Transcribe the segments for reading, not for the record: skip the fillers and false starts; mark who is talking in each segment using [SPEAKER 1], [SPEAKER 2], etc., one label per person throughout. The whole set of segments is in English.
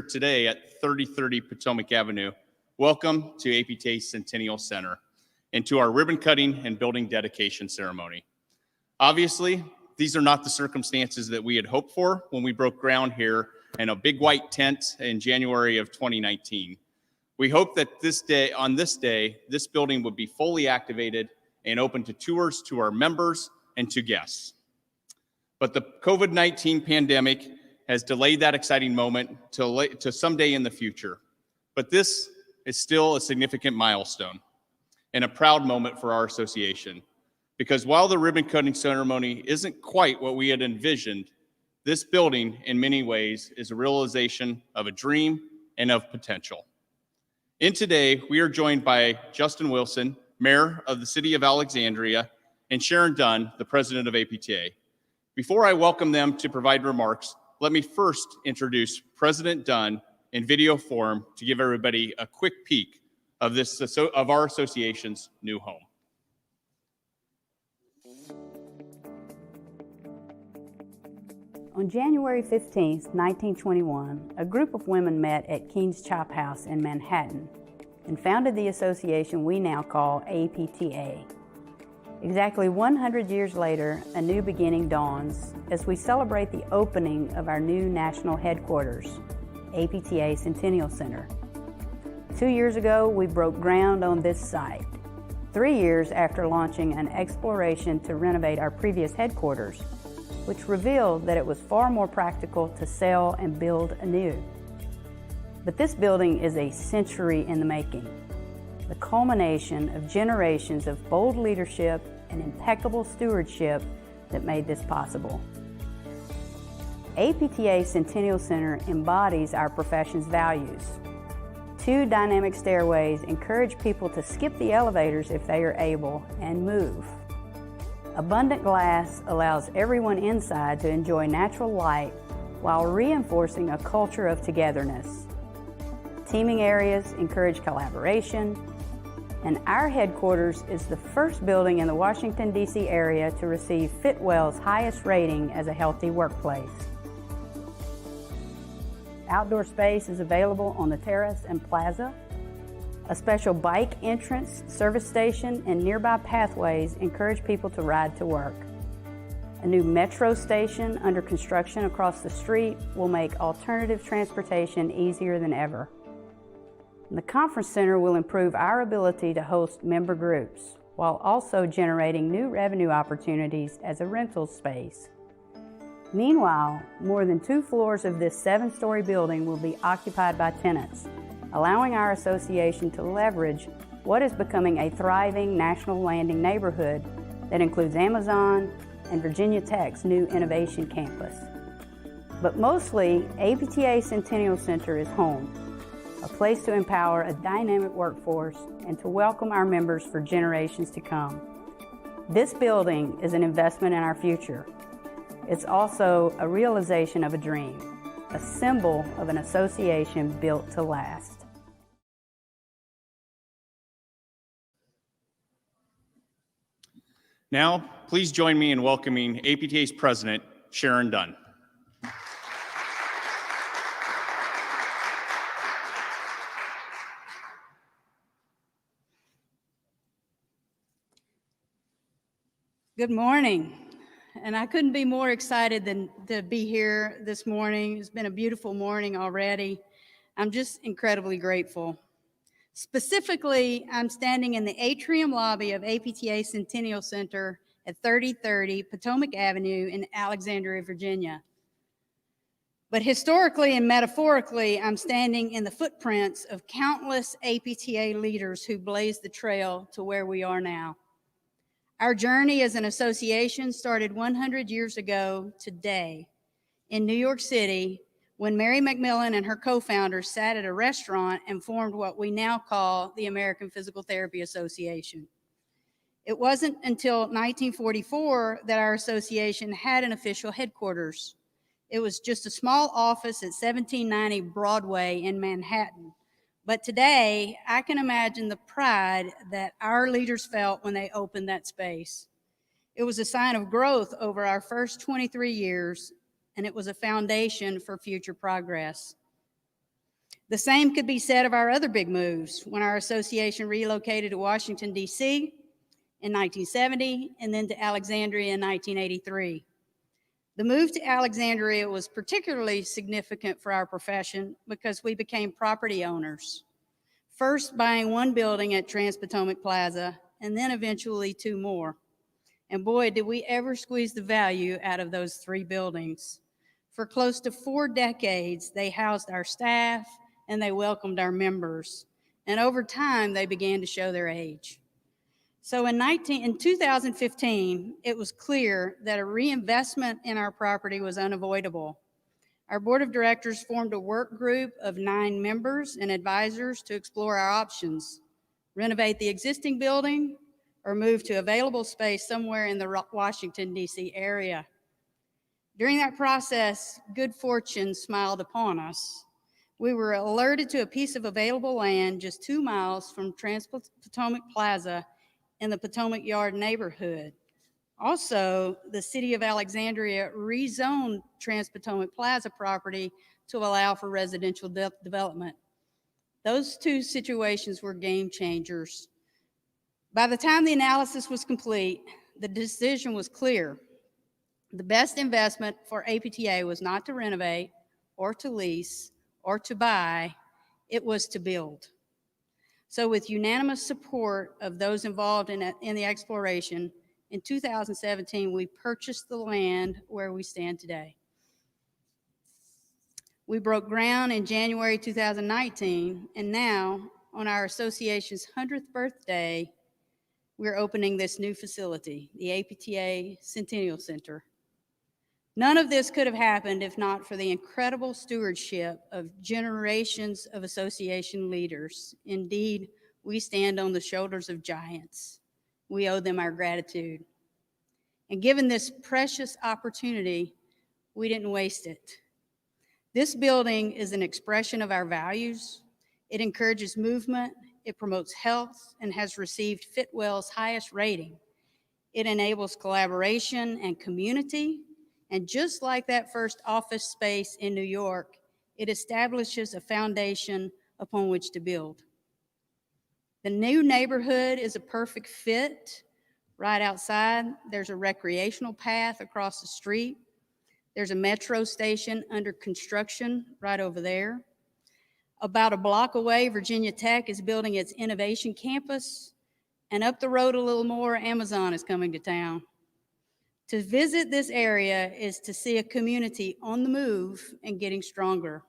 [SPEAKER 1] Today at 3030 Potomac Avenue. Welcome to APTA Centennial Center and to our ribbon cutting and building dedication ceremony. Obviously, these are not the circumstances that we had hoped for when we broke ground here in a big white tent in January of 2019. We hope that on this day, this building would be fully activated and open to tours to our members and to guests. But the COVID-19 pandemic has delayed that exciting moment to someday in the future. But this is still a significant milestone and a proud moment for our association. Because while the ribbon cutting ceremony isn't quite what we had envisioned, this building in many ways is a realization of a dream and of potential. And today we are joined by Justin Wilson, Mayor of the City of Alexandria, and Sharon Dunn, the President of APTA. Before I welcome them to provide remarks, let me first introduce President Dunn in video form to give everybody a quick peek of our association's new home.
[SPEAKER 2] On January 15, 1921, a group of women met at Keen's Chop House in Manhattan and founded the association we now call APTA. Exactly 100 years later, a new beginning dawns as we celebrate the opening of our new national headquarters, APTA Centennial Center. 2 years ago, we broke ground on this site, 3 years after launching an exploration to renovate our previous headquarters, which revealed that it was far more practical to sell and build anew. But this building is a century in the making, the culmination of generations of bold leadership and impeccable stewardship that made this possible. APTA Centennial Center embodies our profession's values. 2 dynamic stairways encourage people to skip the elevators if they are able and move. Abundant glass allows everyone inside to enjoy natural light while reinforcing a culture of togetherness. Teaming areas encourage collaboration, and our headquarters is the first building in the Washington, D.C. area to receive Fitwell's highest rating as a healthy workplace. Outdoor space is available on the terrace and plaza. A special bike entrance, service station, and nearby pathways encourage people to ride to work. A new metro station under construction across the street will make alternative transportation easier than ever. The conference center will improve our ability to host member groups while also generating new revenue opportunities as a rental space. Meanwhile, more than 2 floors of this 7-story building will be occupied by tenants, allowing our association to leverage what is becoming a thriving National Landing neighborhood that includes Amazon and Virginia Tech's new innovation campus. But mostly, APTA Centennial Center is home, a place to empower a dynamic workforce and to welcome our members for generations to come. This building is an investment in our future. It's also a realization of a dream, a symbol of an association built to last.
[SPEAKER 1] Now, please join me in welcoming APTA's President, Sharon Dunn.
[SPEAKER 2] Good morning, and I couldn't be more excited than to be here this morning. It's been a beautiful morning already. I'm just incredibly grateful. Specifically, I'm standing in the atrium lobby of APTA Centennial Center at 3030 Potomac Avenue in Alexandria, Virginia. But historically and metaphorically, I'm standing in the footprints of countless APTA leaders who blazed the trail to where we are now. Our journey as an association started 100 years ago today in New York City when Mary McMillan and her co-founders sat at a restaurant and formed what we now call the American Physical Therapy Association. It wasn't until 1944 that our association had an official headquarters. It was just a small office at 1790 Broadway in Manhattan. But today, I can imagine the pride that our leaders felt when they opened that space. It was a sign of growth over our first 23 years, and it was a foundation for future progress. The same could be said of our other big moves when our association relocated to Washington, D.C. in 1970 and then to Alexandria in 1983. The move to Alexandria was particularly significant for our profession because we became property owners, first buying one building at Trans-Potomac Plaza and then eventually two more. And boy, did we ever squeeze the value out of those three buildings. For close to 4 decades, they housed our staff and they welcomed our members. And over time, they began to show their age. So in 2015, it was clear that a reinvestment in our property was unavoidable. Our board of directors formed a work group of 9 members and advisors to explore our options, renovate the existing building, or move to available space somewhere in the Washington, D.C. area. During that process, good fortune smiled upon us. We were alerted to a piece of available land just 2 miles from Trans-Potomac Plaza in the Potomac Yard neighborhood. Also, the city of Alexandria rezoned Trans-Potomac Plaza property to allow for residential development. Those 2 situations were game changers. By the time the analysis was complete, the decision was clear. The best investment for APTA was not to renovate or to lease or to buy, it was to build. So with unanimous support of those involved in the exploration, in 2017, we purchased the land where we stand today. We broke ground in January 2019, and now, on our association's 100th birthday, we're opening this new facility, the APTA Centennial Center. None of this could have happened if not for the incredible stewardship of generations of association leaders. Indeed, we stand on the shoulders of giants. We owe them our gratitude. And given this precious opportunity, we didn't waste it. This building is an expression of our values. It encourages movement, it promotes health, and has received Fitwell's highest rating. It enables collaboration and community. And just like that first office space in New York, it establishes a foundation upon which to build. The new neighborhood is a perfect fit. Right outside, there's a recreational path across the street. There's a metro station under construction right over there. About a block away, Virginia Tech is building its innovation campus. And up the road a little more, Amazon is coming to town. To visit this area is to see a community on the move and getting stronger.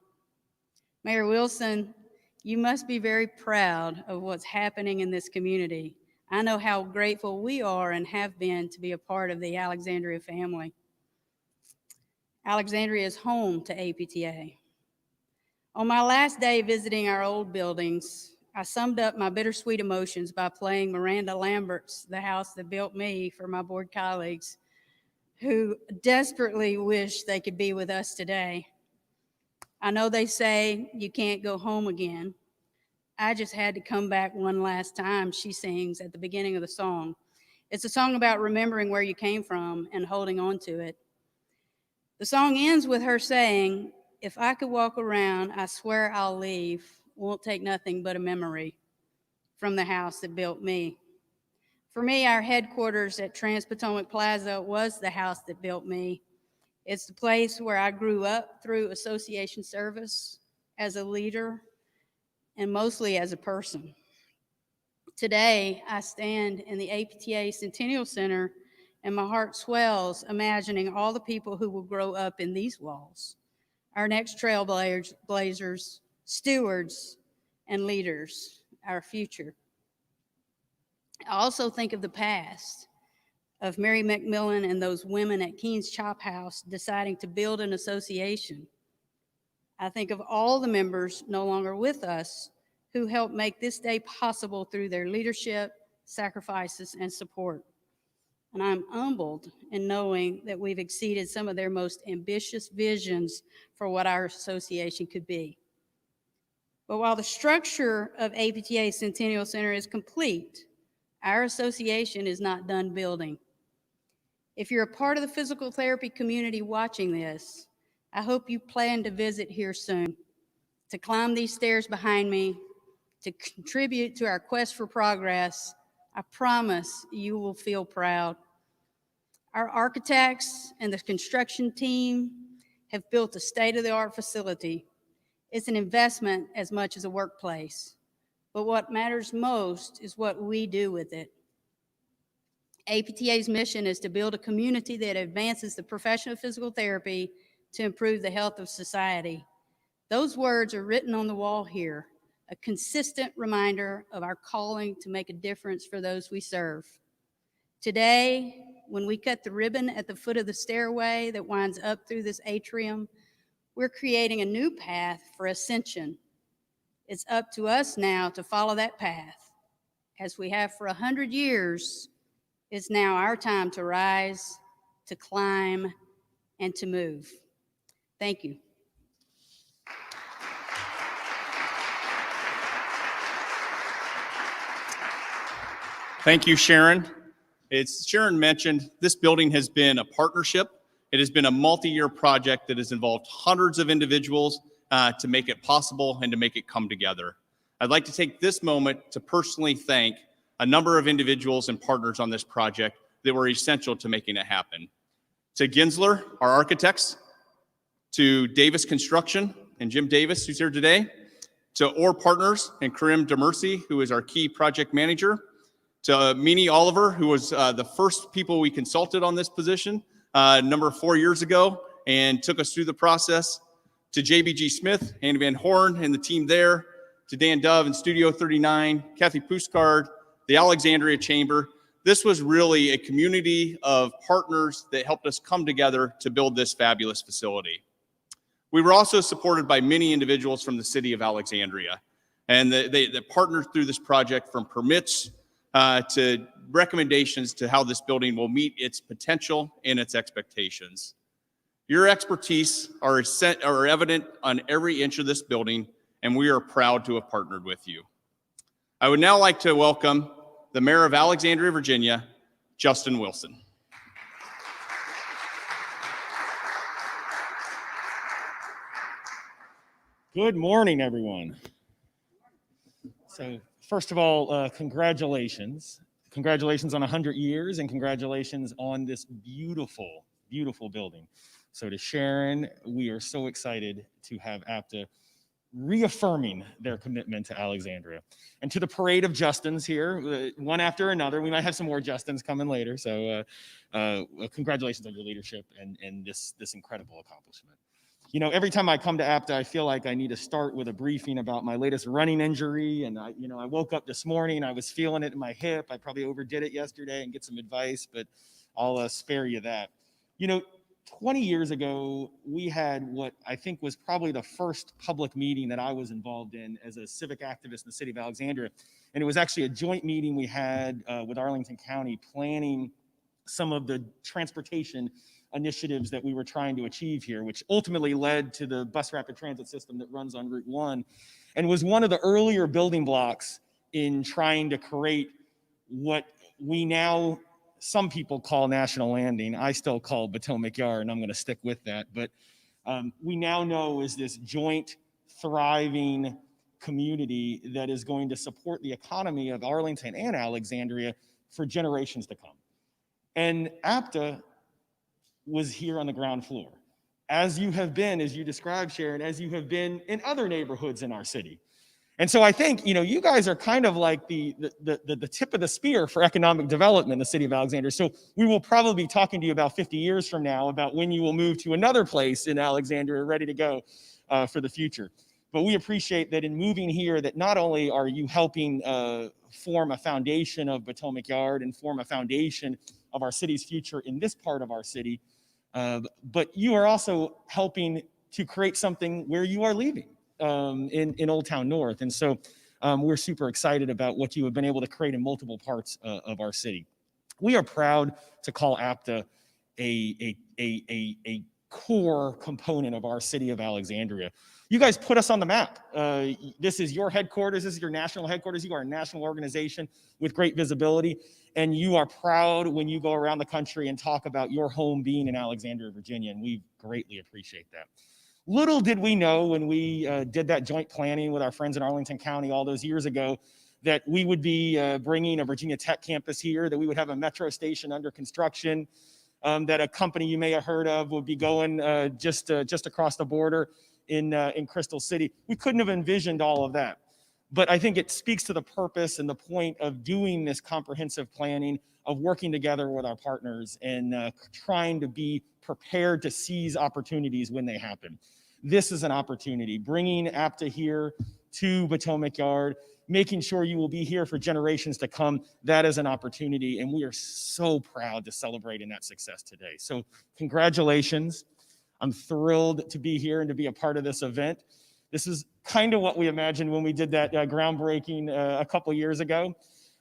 [SPEAKER 2] Mayor Wilson, you must be very proud of what's happening in this community. I know how grateful we are and have been to be a part of the Alexandria family. Alexandria is home to APTA. On my last day visiting our old buildings, I summed up my bittersweet emotions by playing Miranda Lambert's "The House That Built Me" for my board colleagues who desperately wish they could be with us today. I know they say you can't go home again. I just had to come back one last time, she sings at the beginning of the song. It's a song about remembering where you came from and holding on to it. The song ends with her saying, "If I could walk around, I swear I'll leave. Won't take nothing but a memory from the house that built me." For me, our headquarters at Trans-Potomac Plaza was the house that built me. It's the place where I grew up through association service, as a leader, and mostly as a person. Today, I stand in the APTA Centennial Center and my heart swells imagining all the people who will grow up in these walls, our next trailblazers, stewards, and leaders, our future. I also think of the past, of Mary McMillan and those women at Keen's Chop House deciding to build an association. I think of all the members no longer with us who helped make this day possible through their leadership, sacrifices, and support. And I'm humbled in knowing that we've exceeded some of their most ambitious visions for what our association could be. But while the structure of APTA Centennial Center is complete, our association is not done building. If you're a part of the physical therapy community watching this, I hope you plan to visit here soon. to climb these stairs behind me, to contribute to our quest for progress, I promise you will feel proud. Our architects and the construction team have built a state-of-the-art facility. It's an investment as much as a workplace. But what matters most is what we do with it. APTA's mission is to build a community that advances the profession of physical therapy to improve the health of society. Those words are written on the wall here, a consistent reminder of our calling to make a difference for those we serve. Today, when we cut the ribbon at the foot of the stairway that winds up through this atrium, we're creating a new path for ascension. It's up to us now to follow that path. As we have for 100 years, it's now our time to rise, to climb, and to move. Thank you.
[SPEAKER 1] Thank you, Sharon. As Sharon mentioned, this building has been a partnership. It has been a multi-year project that has involved hundreds of individuals to make it possible and to make it come together. I'd like to take this moment to personally thank a number of individuals and partners on this project that were essential to making it happen. To Ginsler, our architects, to Davis Construction and Jim Davis, who's here today, to Orr Partners and Karim Demercy, who is our key project manager, to Meanie Oliver, who was the first people we consulted on this position number 4 years ago and took us through the process, to JBG Smith, Andy Van Horn and the team there, to Dan Dove in Studio 39, Kathy Puskard, the Alexandria Chamber. This was really a community of partners that helped us come together to build this fabulous facility. We were also supported by many individuals from the city of Alexandria, and they partnered through this project, from permits to recommendations to how this building will meet its potential and its expectations. Your expertise are evident on every inch of this building, and we are proud to have partnered with you. I would now like to welcome the Mayor of Alexandria, Virginia, Justin Wilson.
[SPEAKER 3] Good morning, everyone. So first of all, congratulations. Congratulations on 100 years, and congratulations on this beautiful, beautiful building. So to Sharon, we are so excited to have APTA reaffirming their commitment to Alexandria. And to the parade of Justins here, one after another. We might have some more Justins coming later. So congratulations on your leadership and this incredible accomplishment. You know, every time I come to APTA, I feel like I need to start with a briefing about my latest running injury. And I woke up this morning, I was feeling it in my hip. I probably overdid it yesterday, and get some advice, but I'll spare you that. 20 years ago, we had what I think was probably the first public meeting that I was involved in as a civic activist in the city of Alexandria. And it was actually a joint meeting we had with Arlington County, planning some of the transportation initiatives that we were trying to achieve here, which ultimately led to the bus rapid transit system that runs on Route 1, and was one of the earlier building blocks in trying to create what we now, some people call National Landing. I still call Potomac Yard, and I'm going to stick with that. But we now know is this joint, thriving community that is going to support the economy of Arlington and Alexandria for generations to come. And APTA was here on the ground floor, as you have been, as you described, Sharon, as you have been in other neighborhoods in our city. And so I think, you guys are kind of like the tip of the spear for economic development in the city of Alexandria. So we will probably be talking to you about 50 years from now about when you will move to another place in Alexandria ready to go for the future. But we appreciate that in moving here, that not only are you helping form a foundation of Potomac Yard and form a foundation of our city's future in this part of our city, but you are also helping to create something where you are leaving. In Old Town North. And so we're super excited about what you have been able to create in multiple parts of our city. We are proud to call APTA a core component of our city of Alexandria. You guys put us on the map. This is your headquarters. This is your national headquarters. You are a national organization with great visibility. And you are proud when you go around the country and talk about your home being in Alexandria, Virginia. And we greatly appreciate that. Little did we know when we did that joint planning with our friends in Arlington County all those years ago that we would be bringing a Virginia Tech campus here, that we would have a metro station under construction, that a company you may have heard of would be going just across the border in Crystal City. We couldn't have envisioned all of that. But I think it speaks to the purpose and the point of doing this comprehensive planning, of working together with our partners and trying to be prepared to seize opportunities when they happen. This is an opportunity, bringing APTA here to Potomac Yard, making sure you will be here for generations to come. That is an opportunity, and we are so proud to celebrate in that success today. So congratulations. I'm thrilled to be here and to be a part of this event. This is kind of what we imagined when we did that groundbreaking a couple years ago.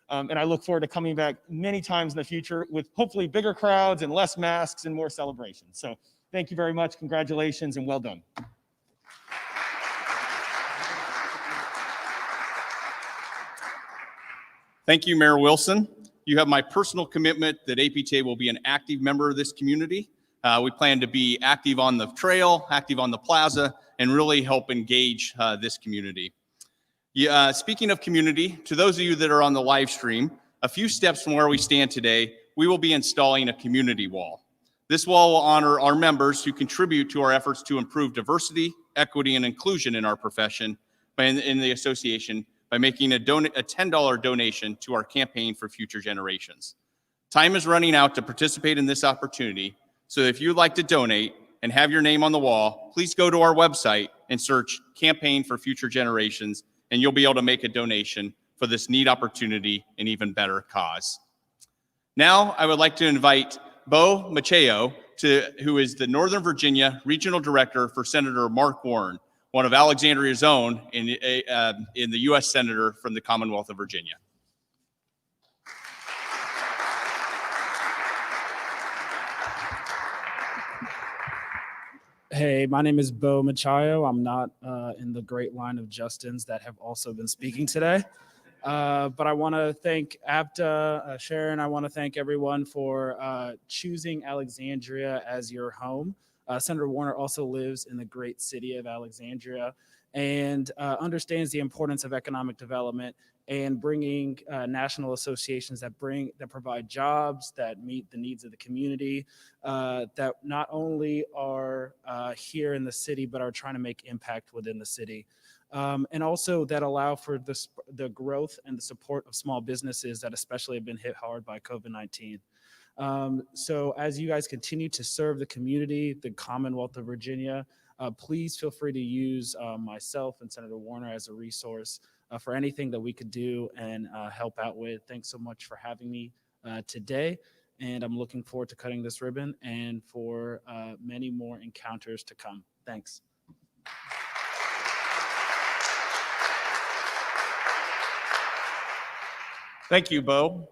[SPEAKER 3] And I look forward to coming back many times in the future with hopefully bigger crowds and less masks and more celebrations. So thank you very much. Congratulations and well done.
[SPEAKER 1] Thank you, Mayor Wilson. You have my personal commitment that APTA will be an active member of this community. We plan to be active on the trail, active on the plaza, and really help engage this community. Speaking of community, to those of you that are on the live stream, a few steps from where we stand today, we will be installing a community wall. This wall will honor our members who contribute to our efforts to improve diversity, equity, and inclusion in our profession in the association by making a $10 donation to our campaign for future generations. Time is running out to participate in this opportunity, so if you'd like to donate and have your name on the wall, please go to our website and search Campaign for Future Generations, and you'll be able to make a donation for this neat opportunity and even better cause. Now, I would like to invite Bo Macheo, who is the Northern Virginia Regional Director for Senator Mark Warren, one of Alexandria's own in the U.S. Senator from the Commonwealth of Virginia.
[SPEAKER 4] Hey, my name is Bo Machio. I'm not in the great line of Justins that have also been speaking today. But I want to thank APTA, Sharon. I want to thank everyone for choosing Alexandria as your home. Senator Warner also lives in the great city of Alexandria and understands the importance of economic development and bringing national associations that provide jobs, that meet the needs of the community, that not only are here in the city, but are trying to make impact within the city. And also that allow for the growth and the support of small businesses that especially have been hit hard by COVID-19. So as you guys continue to serve the community, the Commonwealth of Virginia, please feel free to use myself and Senator Warner as a resource for anything that we could do and help out with. Thanks so much for having me today. And I'm looking forward to cutting this ribbon and for many more encounters to come. Thanks.
[SPEAKER 1] Thank you, Bo,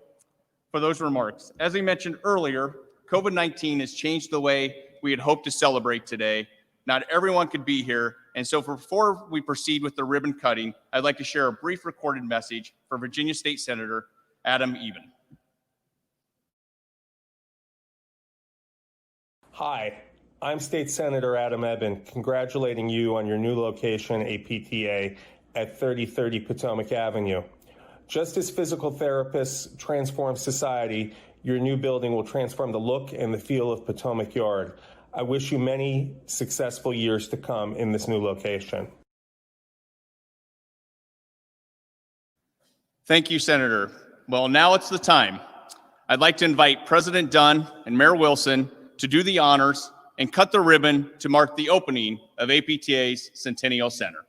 [SPEAKER 1] for those remarks. As we mentioned earlier, COVID-19 has changed the way we had hoped to celebrate today. Not everyone could be here, and so before we proceed with the ribbon cutting, I'd like to share a brief recorded message for Virginia State Senator Adam Eben.
[SPEAKER 5] Hi, I'm State Senator Adam Eben, congratulating you on your new location, APTA, at 3030 Potomac Avenue. Just as physical therapists transform society, your new building will transform the look and the feel of Potomac Yard. I wish you many successful years to come in this new location.
[SPEAKER 1] Thank you, Senator. Well, now it's the time. I'd like to invite President Dunn and Mayor Wilson to do the honors and cut the ribbon to mark the opening of APTA's Centennial Center.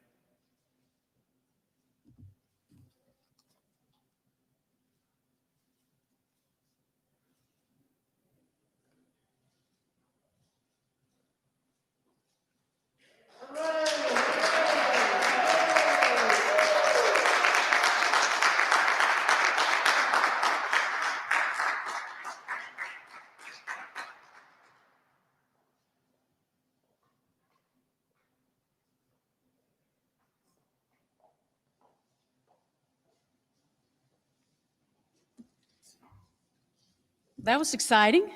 [SPEAKER 2] That was exciting.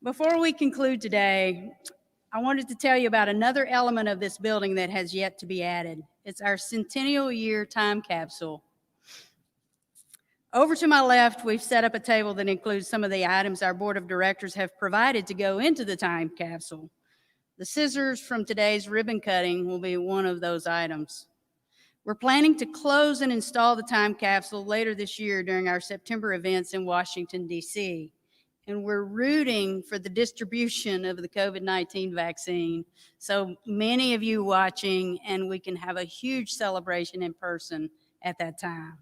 [SPEAKER 2] Before we conclude today, I wanted to tell you about another element of this building that has yet to be added. It's our Centennial Year time capsule. Over to my left, we've set up a table that includes some of the items our board of directors have provided to go into the time capsule. The scissors from today's ribbon cutting will be one of those items. We're planning to close and install the time capsule later this year during our September events in Washington, D.C. And we're rooting for the distribution of the COVID-19 vaccine. So many of you watching, and we can have a huge celebration in person at that time.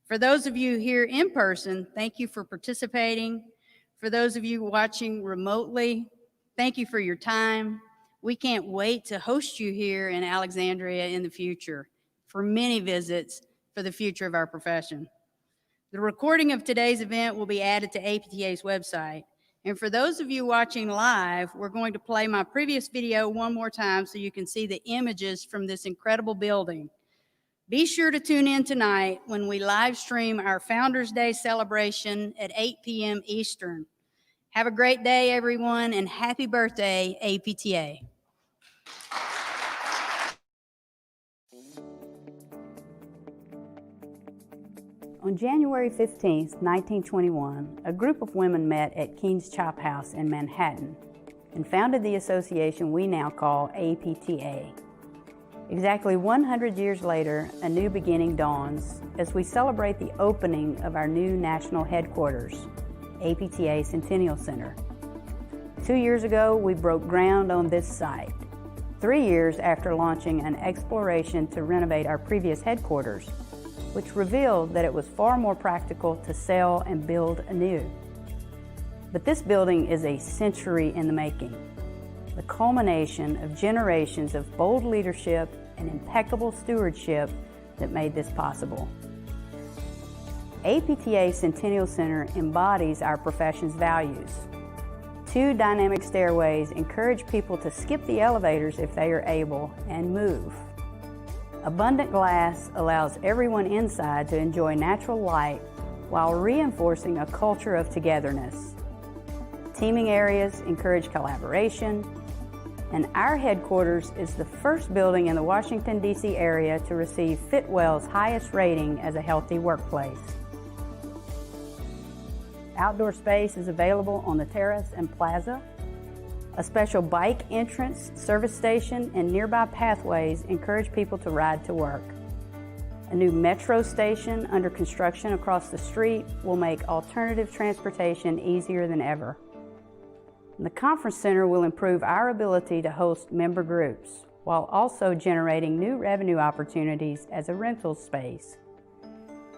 [SPEAKER 2] For those of you here in person, thank you for participating. For those of you watching remotely, thank you for your time. We can't wait to host you here in Alexandria in the future for many visits for the future of our profession. The recording of today's event will be added to APTA's website. And for those of you watching live, we're going to play my previous video one more time so you can see the images from this incredible building. Be sure to tune in tonight when we live stream our Founders Day celebration at 8 p.m. Eastern. Have a great day, everyone, and happy birthday, APTA. On January 15, 1921, a group of women met at Keen's Chop House in Manhattan and founded the association we now call APTA. Exactly 100 years later, a new beginning dawns as we celebrate the opening of our new national headquarters, APTA Centennial Center. 2 years ago, we broke ground on this site. 3 years after launching an exploration to renovate our previous headquarters, which revealed that it was far more practical to sell and build anew. But this building is a century in the making, the culmination of generations of bold leadership and impeccable stewardship that made this possible. APTA Centennial Center embodies our profession's values. 2 dynamic stairways encourage people to skip the elevators if they are able and move. Abundant glass allows everyone inside to enjoy natural light while reinforcing a culture of togetherness. Teaming areas encourage collaboration, and our headquarters is the first building in the Washington, D.C. area to receive Fitwell's highest rating as a healthy workplace. Outdoor space is available on the terrace and plaza. A special bike entrance, service station, and nearby pathways encourage people to ride to work. A new metro station under construction across the street will make alternative transportation easier than ever. And the conference center will improve our ability to host member groups, while also generating new revenue opportunities as a rental space.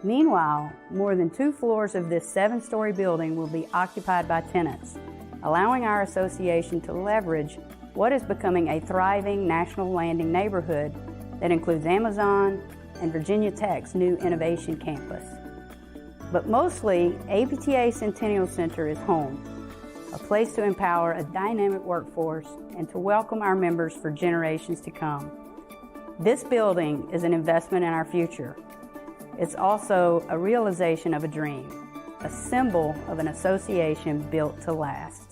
[SPEAKER 2] Meanwhile, more than 2 floors of this 7-story building will be occupied by tenants, allowing our association to leverage what is becoming a thriving National Landing neighborhood that includes Amazon and Virginia Tech's new innovation campus. But mostly, APTA Centennial Center is home, a place to empower a dynamic workforce and to welcome our members for generations to come. This building is an investment in our future. It's also a realization of a dream, a symbol of an association built to last.